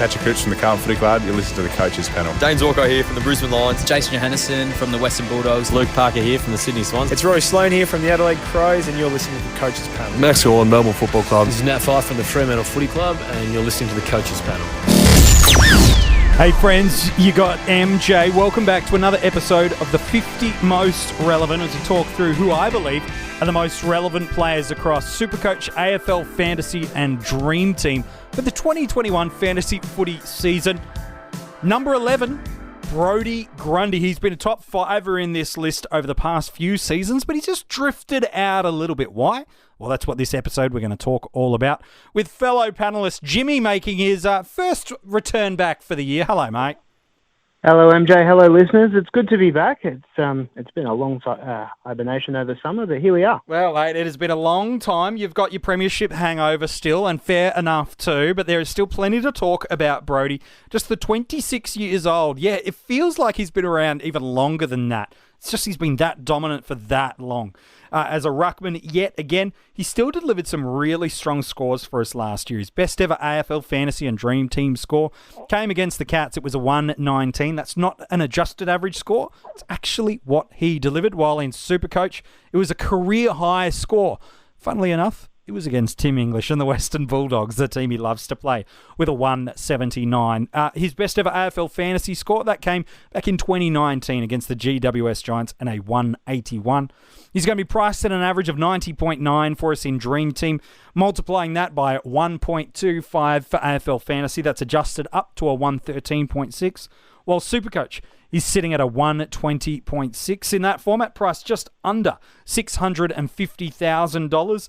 Patrick Cooch from the Carlton Footy Club. You listen to the Coaches Panel. Dane Zorko here from the Brisbane Lions. Jason Johannesson from the Western Bulldogs. Luke Parker here from the Sydney Swans. It's Rory Sloane here from the Adelaide Crows, and you're listening to the Coaches Panel. Max Gorn, Melbourne Football Club. This is Nat Fyfe from the Fremantle Footy Club, and you're listening to the Coaches Panel. Hey friends, you got MJ. Welcome back to another episode of the 50 Most Relevant as we talk through who I believe are the most relevant players across SuperCoach, AFL Fantasy and Dream Team for the 2021 fantasy footy season. Number 11, Brodie Grundy. He's been a top fiver in this list over the past few seasons, but he's just drifted out a little bit. Why? Well, that's what this episode we're going to talk all about, with fellow panellist Jimmy making his first return back for the year. Hello, mate. Hello, MJ. Hello, listeners. It's good to be back. It's been a long hibernation over summer, but here we are. Well, mate, it has been a long time. You've got your premiership hangover still, and fair enough too, but there is still plenty to talk about Brodie. Just the 26 years old. Yeah, it feels like he's been around even longer than that. It's just he's been that dominant for that long. As a ruckman, yet again, he still delivered some really strong scores for us last year. His best ever AFL Fantasy and Dream Team score came against the Cats. It was a 119. That's not an adjusted average score. It's actually what he delivered, while in SuperCoach, it was a career-high score. Funnily enough, it was against Tim English and the Western Bulldogs, the team he loves to play, with a 179. His best ever AFL fantasy score, that came back in 2019 against the GWS Giants, and a 181. He's going to be priced at an average of 90.9 for us in Dream Team, multiplying that by 1.25 for AFL fantasy. That's adjusted up to a 113.6, while SuperCoach is sitting at a 120.6 in that format, priced just under $650,000.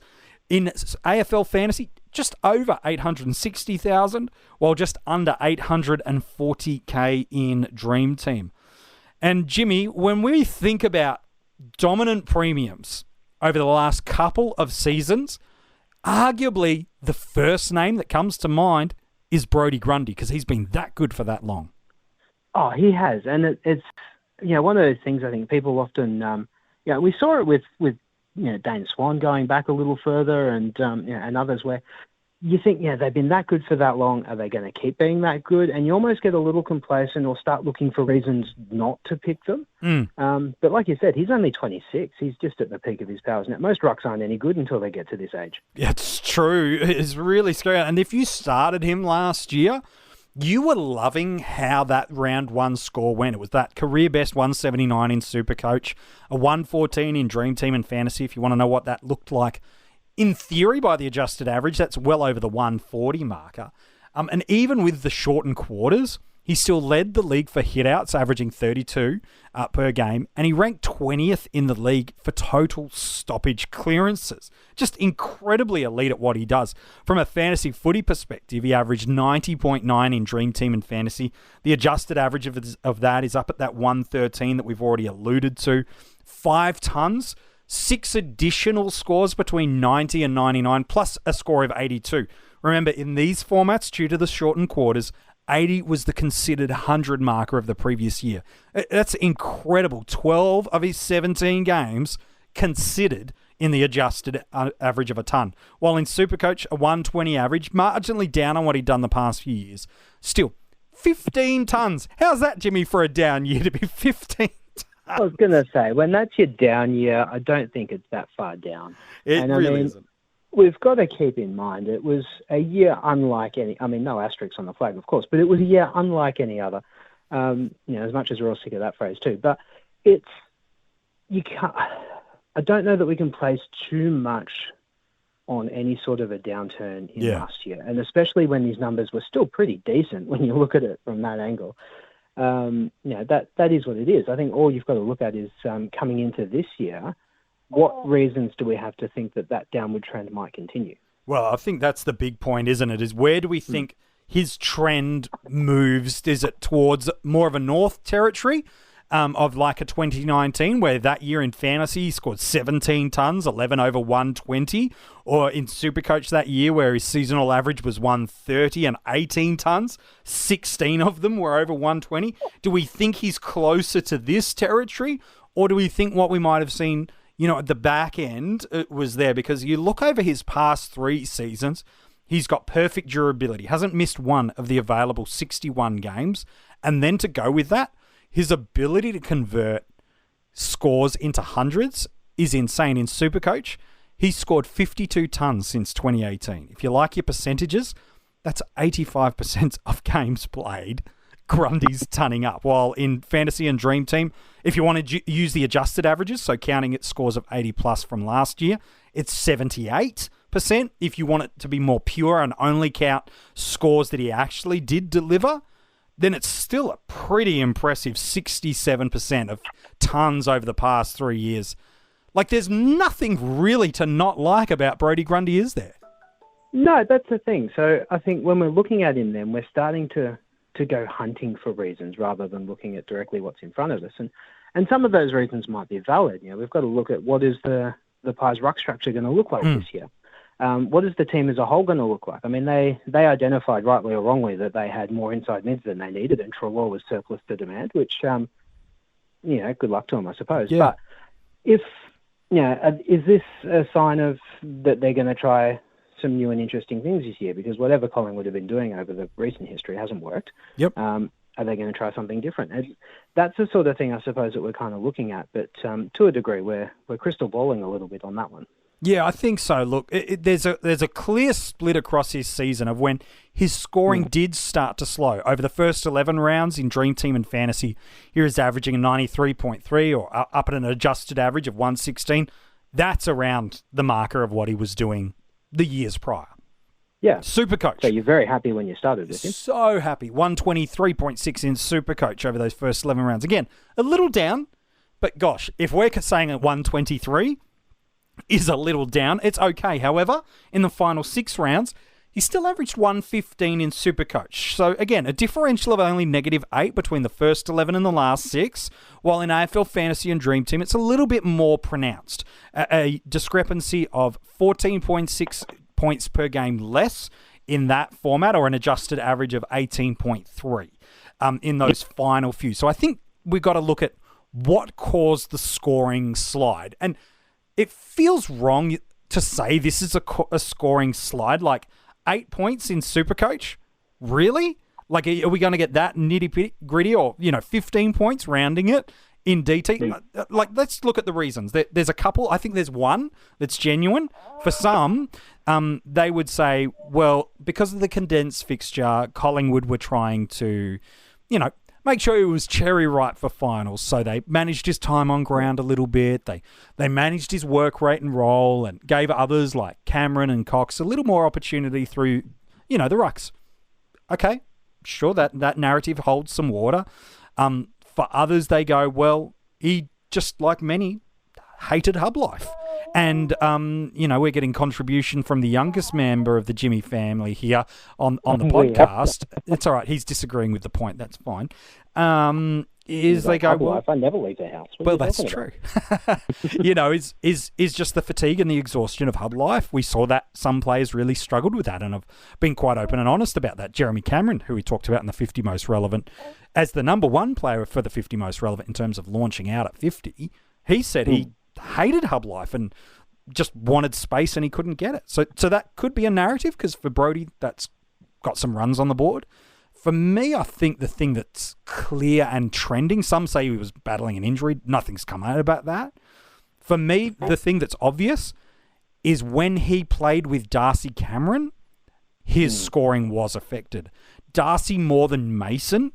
In AFL Fantasy, just over $860,000, while just under $840K in Dream Team. And Jimmy, when we think about dominant premiums over the last couple of seasons, arguably the first name that comes to mind is Brodie Grundy, because he's been that good for that long. Oh, he has, and it's one of those things. I think people often we saw it with Dane Swan going back a little further, and others where you think, they've been that good for that long. Are they going to keep being that good? And you almost get a little complacent or start looking for reasons not to pick them. But like you said, he's only 26. He's just at the peak of his powers now. Most rucks aren't any good until they get to this age. Yeah, it's true. It's really scary. And if you started him last year, you were loving how that round one score went. It was that career best 179 in SuperCoach, a 114 in Dream Team and Fantasy, if you want to know what that looked like. In theory, by the adjusted average, that's well over the 140 marker. And even with the shortened quarters, he still led the league for hitouts, averaging 32 per game, and he ranked 20th in the league for total stoppage clearances. Just incredibly elite at what he does. From a fantasy footy perspective, he averaged 90.9 in Dream Team and Fantasy. The adjusted average of that is up at that 113 that we've already alluded to. 5 tons, 6 additional scores between 90 and 99, plus a score of 82. Remember, in these formats, due to the shortened quarters, 80 was the considered 100 marker of the previous year. That's incredible. 12 of his 17 games considered in the adjusted average of a ton. While in SuperCoach, a 120 average, marginally down on what he'd done the past few years. Still, 15 tons. How's that, Jimmy, for a down year to be 15 tons? I was going to say, when that's your down year, I don't think it's that far down. It really isn't. We've got to keep in mind it was a year unlike any. I mean, no asterisks on the flag, of course, but it was a year unlike any other. As much as we're all sick of that phrase too, but you can't. I don't know that we can place too much on any sort of a downturn in last year, and especially when these numbers were still pretty decent when you look at it from that angle. That is what it is. I think all you've got to look at is coming into this year. What reasons do we have to think that downward trend might continue? Well, I think that's the big point, isn't it? Is where do we think his trend moves? Is it towards more of a north territory of like a 2019, where that year in fantasy he scored 17 tons, 11 over 120, or in SuperCoach that year where his seasonal average was 130 and 18 tons, 16 of them were over 120? Do we think he's closer to this territory, or do we think what we might have seen at the back end, it was there? Because you look over his past 3 seasons, He's got perfect durability, hasn't missed one of the available 61 games. And then to go with that, his ability to convert scores into hundreds is insane. In SuperCoach, he's scored 52 tons since 2018. If you like your percentages, that's 85% of games played. Grundy's tunning up. While in Fantasy and Dream Team, if you want to use the adjusted averages, so counting its scores of 80 plus from last year, it's 78%. If you want it to be more pure and only count scores that he actually did deliver, then it's still a pretty impressive 67% of tons over the past 3 years. Like, there's nothing really to not like about Brodie Grundy, is there? No, that's the thing. So I think when we're looking at him then, we're starting to go hunting for reasons rather than looking at directly what's in front of us. And some of those reasons might be valid. We've got to look at what is the Pies ruck structure going to look like this year. What is the team as a whole going to look like? I mean, they identified rightly or wrongly that they had more inside mids than they needed, and Treloar was surplus to demand, which, good luck to them, I suppose. Yeah. But if, is this a sign of that they're going to try some new and interesting things this year? Because whatever Collingwood have been doing over the recent history hasn't worked. Yep. Are they going to try something different? And that's the sort of thing, I suppose, that we're kind of looking at. But to a degree, we're crystal balling a little bit on that one. Yeah, I think so. Look, there's a clear split across his season of when his scoring did start to slow. Over the first 11 rounds in Dream Team and Fantasy, he was averaging a 93.3 or up at an adjusted average of 116. That's around the marker of what he was doing the years prior. Yeah. SuperCoach. So you're very happy when you started with him? So happy. 123.6 in SuperCoach over those first 11 rounds. Again, a little down, but gosh, if we're saying at 123 is a little down, it's okay. However, in the final 6 rounds, he still averaged 115 in SuperCoach. So again, a differential of only -8 between the first 11 and the last 6, while in AFL Fantasy and Dream Team, it's a little bit more pronounced. A discrepancy of 14.6 points per game less in that format, or an adjusted average of 18.3 in those final few. So I think we've got to look at what caused the scoring slide. And it feels wrong to say this is a scoring slide. Like 8 points in SuperCoach? Really? Like, are we going to get that nitty-gritty, or, 15 points rounding it in DT? Like, let's look at the reasons. There's a couple. I think there's one that's genuine. For some, they would say, well, because of the condensed fixture, Collingwood were trying to, make sure he was cherry ripe for finals. So they managed his time on ground a little bit. They managed his work rate and role, and gave others like Cameron and Cox a little more opportunity through, the rucks. Okay, sure, that narrative holds some water. For others, they go, well, he, just like many, hated hub life. And, we're getting contribution from the youngest member of the Jimmy family here on the podcast. It's all right. He's disagreeing with the point. That's fine. They go, well, I never leave the house. Well, that's true. is just the fatigue and the exhaustion of hub life. We saw that some players really struggled with that, and I've been quite open and honest about that. Jeremy Cameron, who we talked about in the 50 most relevant, as the number one player for the 50 most relevant in terms of launching out at 50, he said he hated hub life and just wanted space, and he couldn't get it. So that could be a narrative, because for Brodie, that's got some runs on the board. For me, I think the thing that's clear and trending, some say he was battling an injury. Nothing's come out about that. For me, the thing that's obvious is when he played with Darcy Cameron, his scoring was affected. Darcy, more than Mason,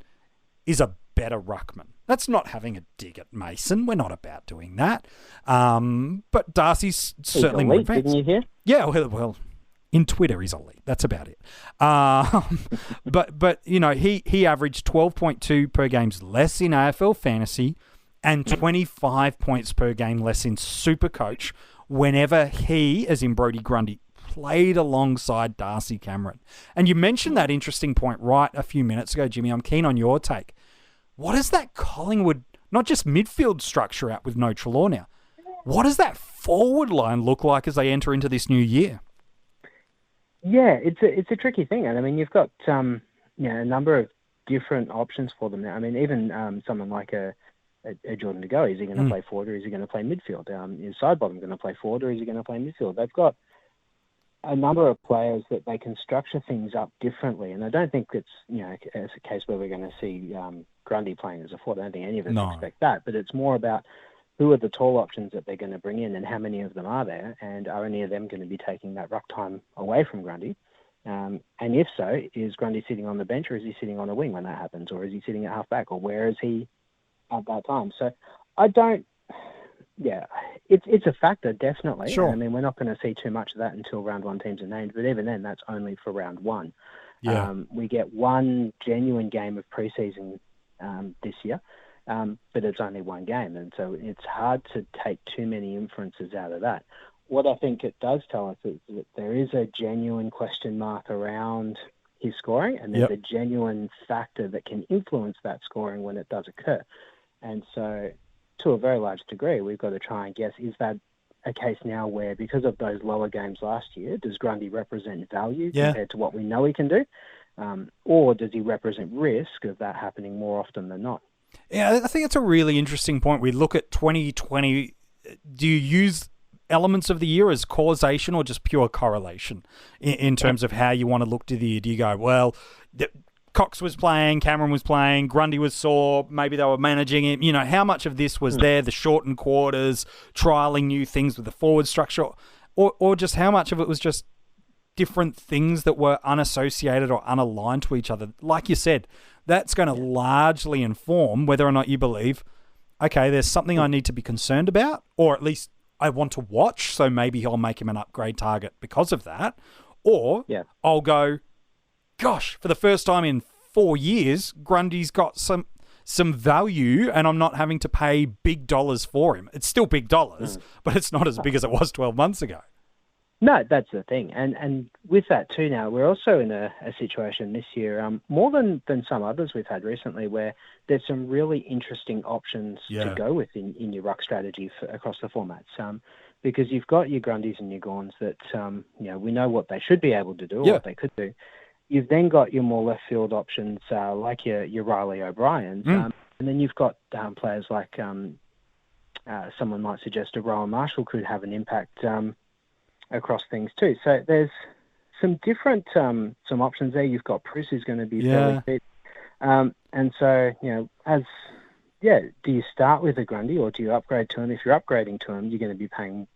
is a better ruckman. That's not having a dig at Mason. We're not about doing that. But Darcy's certainly more advanced. Didn't you hear? Yeah, well, in Twitter, he's elite. That's about it. But he averaged 12.2 per games less in AFL Fantasy and 25 points per game less in SuperCoach whenever he, as in Brodie Grundy, played alongside Darcy Cameron. And you mentioned that interesting point right a few minutes ago, Jimmy. I'm keen on your take. What is that Collingwood, not just midfield structure out with no Treloar now, what does that forward line look like as they enter into this new year? Yeah, it's a tricky thing. And I mean, you've got a number of different options for them now. I mean, even someone like a Jordan De Goey, is he going to play forward, or is he going to play midfield? Is Sidebottom going to play forward, or is he going to play midfield? They've got a number of players that they can structure things up differently. And I don't think it's, as a case where we're going to see Grundy playing as a forward. I don't think any of us expect that. But it's more about who are the tall options that they're going to bring in and how many of them are there, and are any of them going to be taking that ruck time away from Grundy? And if so, is Grundy sitting on the bench, or is he sitting on a wing when that happens, or is he sitting at half-back, or where is he at that time? So I don't... Yeah, it's a factor, definitely. Sure. I mean, we're not going to see too much of that until round one teams are named, but even then, that's only for round one. Yeah. We get one genuine game of preseason this year, but it's only one game, and so it's hard to take too many inferences out of that. What I think it does tell us is that there is a genuine question mark around his scoring, and there's a genuine factor that can influence that scoring when it does occur. And so, to a very large degree, we've got to try and guess, is that a case now where, because of those lower games last year, does Grundy represent value compared to what we know he can do? Or does he represent risk of that happening more often than not? Yeah, I think it's a really interesting point. We look at 2020. Do you use elements of the year as causation or just pure correlation in terms of how you want to look to the year? Do you go, well, Cox was playing, Cameron was playing, Grundy was sore, maybe they were managing him. How much of this was there, the shortened quarters, trialing new things with the forward structure, or just how much of it was just different things that were unassociated or unaligned to each other? Like you said, that's going to largely inform whether or not you believe, okay, there's something I need to be concerned about, or at least I want to watch, so maybe I'll make him an upgrade target because of that. Or I'll go, gosh, for the first time in 4 years, Grundy's got some value and I'm not having to pay big dollars for him. It's still big dollars, but it's not as big as it was 12 months ago. No, that's the thing. And with that too now, we're also in a situation this year, more than some others we've had recently, where there's some really interesting options to go with in your ruck strategy across the formats. Because you've got your Grundys and your Gorns that, we know what they should be able to do or what they could do. You've then got your more left field options like your Riley O'Briens. And then you've got players like someone might suggest a Rowan Marshall could have an impact across things too. So there's some different some options there. You've got Bruce who's going to be fairly fit. And so, do you start with a Grundy or do you upgrade to him? If you're upgrading to him, you're going to be paying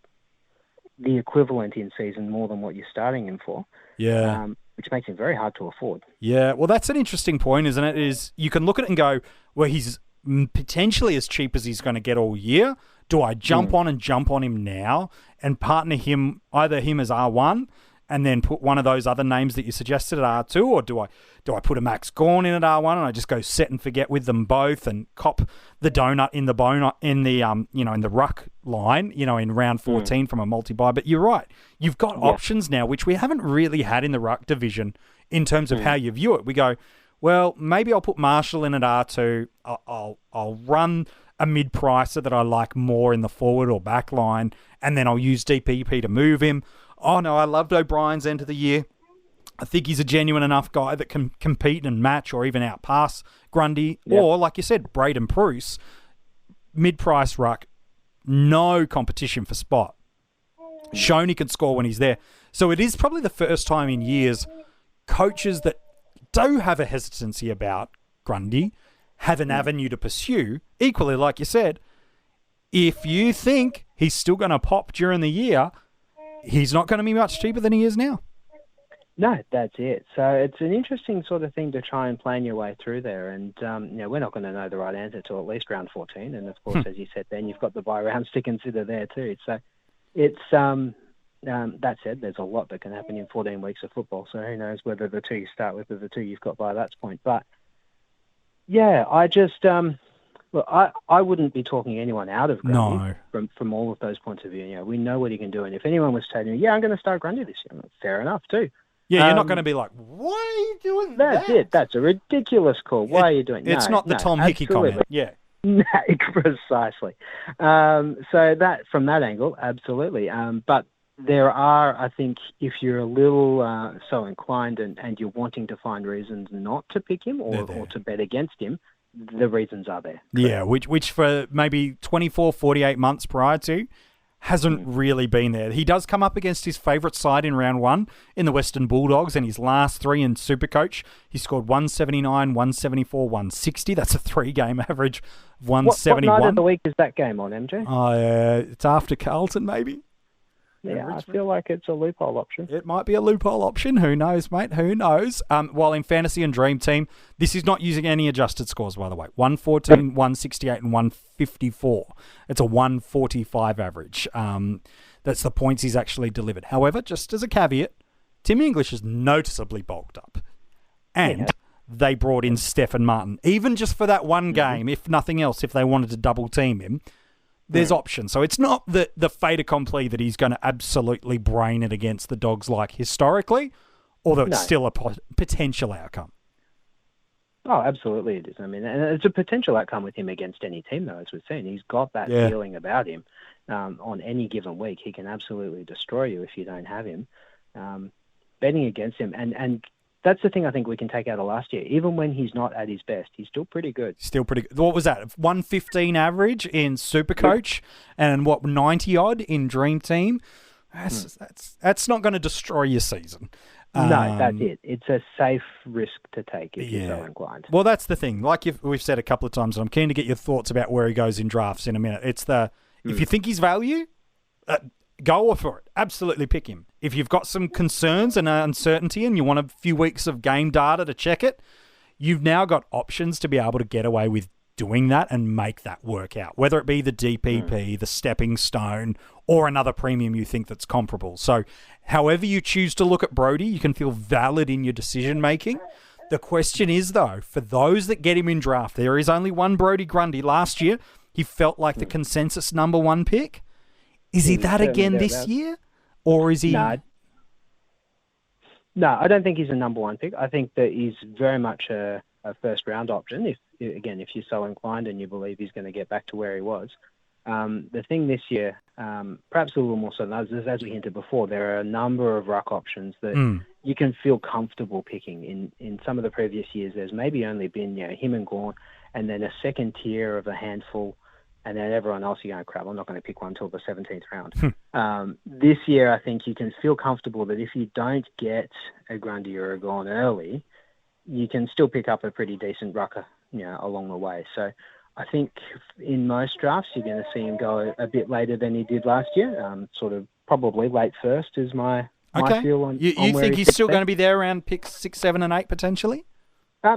the equivalent in season more than what you're starting him for. Yeah. Which makes him very hard to afford. Yeah, well, that's an interesting point, isn't it? Is you can look at it and go, well, he's potentially as cheap as he's going to get all year. Do I jump on him now and partner him, either him as R1 and then put one of those other names that you suggested at R2, or do I put a Max Gawn in at R1 and I just go set and forget with them both and cop the donut in the in the ruck line, in round 14 from a multi-buy? But you're right. You've got options now, which we haven't really had in the ruck division in terms of how you view it. We go, well, maybe I'll put Marshall in at R2. I'll run a mid-pricer that I like more in the forward or back line, and then I'll use DPP to move him. Oh, no, I loved O'Brien's end of the year. I think he's a genuine enough guy that can compete and match or even outpass Grundy. Yep. Or, like you said, Braden Bruce, mid-price ruck, no competition for spot. Shown he can score when he's there. So it is probably the first time in years coaches that do have a hesitancy about Grundy have an avenue to pursue. Equally, like you said, if you think he's still going to pop during the year, he's not going to be much cheaper than he is now. No, that's it. So it's an interesting sort of thing to try and plan your way through there. And, we're not going to know the right answer till at least round 14. And, of course, as you said, then you've got the bye rounds to consider there too. So it's, that said, there's a lot that can happen in 14 weeks of football. So who knows whether the two you start with or the two you've got by that point. But, yeah, I just... Look, I wouldn't be talking anyone out of Grundy from all of those points of view. We know what he can do. And if anyone was telling you, I'm going to start Grundy this year, fair enough too. Yeah, you're not going to be like, why are you doing that? That's it. That's a ridiculous call. Why are you doing that? It's not the Tom Hickey comment. Yeah. No, precisely. So that from that angle, absolutely. But there are, I think, if you're a little so inclined and you're wanting to find reasons not to pick him or to bet against him, the reasons are there. Yeah, which for maybe 24, 48 months prior to hasn't really been there. He does come up against his favourite side in round one in the Western Bulldogs, and his last three in SuperCoach, he scored 179, 174, 160. That's a 3-game average of 171. What night of the week is that game on, MJ? It's after Carlton, maybe. Yeah, I feel like it's a loophole option. It might be a loophole option. Who knows, mate? Who knows? While in Fantasy and Dream Team, this is not using any adjusted scores, by the way. 114, 168, and 154. It's a 145 average. That's the points he's actually delivered. However, just as a caveat, Tim English has noticeably bulked up. And they brought in Stephen Martin. Even just for that one game, if nothing else, if they wanted to double team him, there's options. So it's not the fait accompli that he's going to absolutely brain it against the Dogs like historically, although it's still a potential outcome. Oh, absolutely it is. I mean, and it's a potential outcome with him against any team, though, as we've seen. He's got that feeling about him. On any given week, he can absolutely destroy you if you don't have him. Betting against him, and that's the thing I think we can take out of last year. Even when he's not at his best, he's still pretty good. Still pretty good. What was that? 115 average in SuperCoach and 90-odd in Dream Team? That's not going to destroy your season. No, that's it. It's a safe risk to take if you're so inclined. Well, that's the thing. Like we've said a couple of times, and I'm keen to get your thoughts about where he goes in drafts in a minute. It's if you think he's value, go for it. Absolutely pick him. If you've got some concerns and uncertainty and you want a few weeks of game data to check it, you've now got options to be able to get away with doing that and make that work out, whether it be the DPP, the stepping stone, or another premium you think that's comparable. So however you choose to look at Brodie, you can feel valid in your decision-making. The question is, though, for those that get him in draft, there is only one Brodie Grundy. Last year, he felt like the consensus number one pick. Is he that again this year? Or is he... No, I don't think he's a number one pick. I think that he's very much a first-round option, if you're so inclined and you believe he's going to get back to where he was. The thing this year, perhaps a little more so than others, as we hinted before, there are a number of ruck options that you can feel comfortable picking. In some of the previous years, there's maybe only been him and Gawn, and then a second tier of a handful, and then everyone else you're going, crap, I'm not going to pick one until the 17th round. This year, I think you can feel comfortable that if you don't get a Grundy or a Gawn early, you can still pick up a pretty decent rucker along the way. So I think in most drafts, you're going to see him go a bit later than he did last year, sort of probably late first is my feel on You think he's still going to be there around picks 6, 7, and 8 potentially?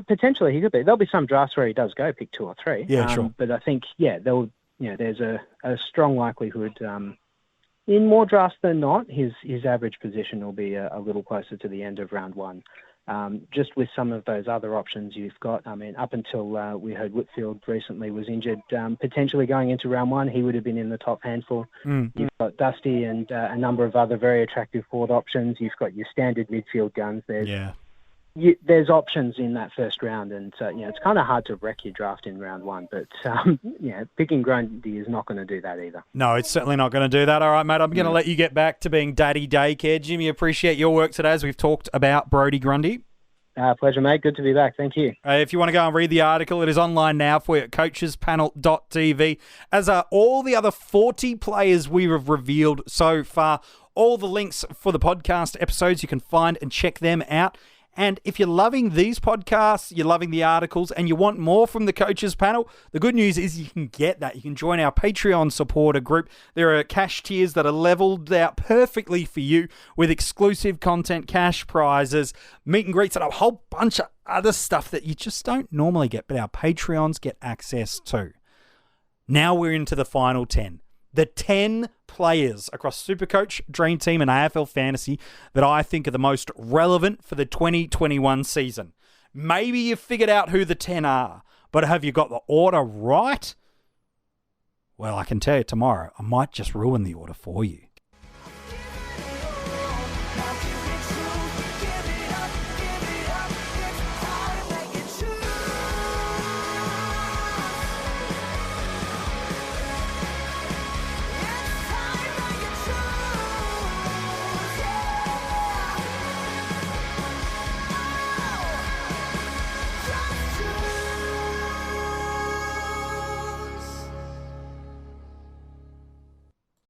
Potentially he could be. There'll be some drafts where he does go pick 2 or 3. Yeah, sure. But I think, there's a strong likelihood in more drafts than not, his average position will be a little closer to the end of round one. Just with some of those other options you've got, up until we heard Whitfield recently was injured, potentially going into round one, he would have been in the top handful. You've got Dusty and a number of other very attractive forward options. You've got your standard midfield guns. There's options in that first round, and it's kind of hard to wreck your draft in round one, but picking Grundy is not going to do that either. No, it's certainly not going to do that. All right, mate, I'm going to let you get back to being daddy daycare. Jimmy, appreciate your work today as we've talked about Brodie Grundy. Pleasure, mate. Good to be back. Thank you. If you want to go and read the article, it is online now for you at coachespanel.tv, as are all the other 40 players we have revealed so far. All the links for the podcast episodes, you can find and check them out. And if you're loving these podcasts, you're loving the articles, and you want more from the Coaches Panel, the good news is you can get that. You can join our Patreon supporter group. There are cash tiers that are leveled out perfectly for you with exclusive content, cash prizes, meet and greets, and a whole bunch of other stuff that you just don't normally get, but our Patreons get access to. Now we're into the final 10. The 10 players across SuperCoach, Dream Team, and AFL Fantasy that I think are the most relevant for the 2021 season. Maybe you've figured out who the 10 are, but have you got the order right? Well, I can tell you tomorrow, I might just ruin the order for you.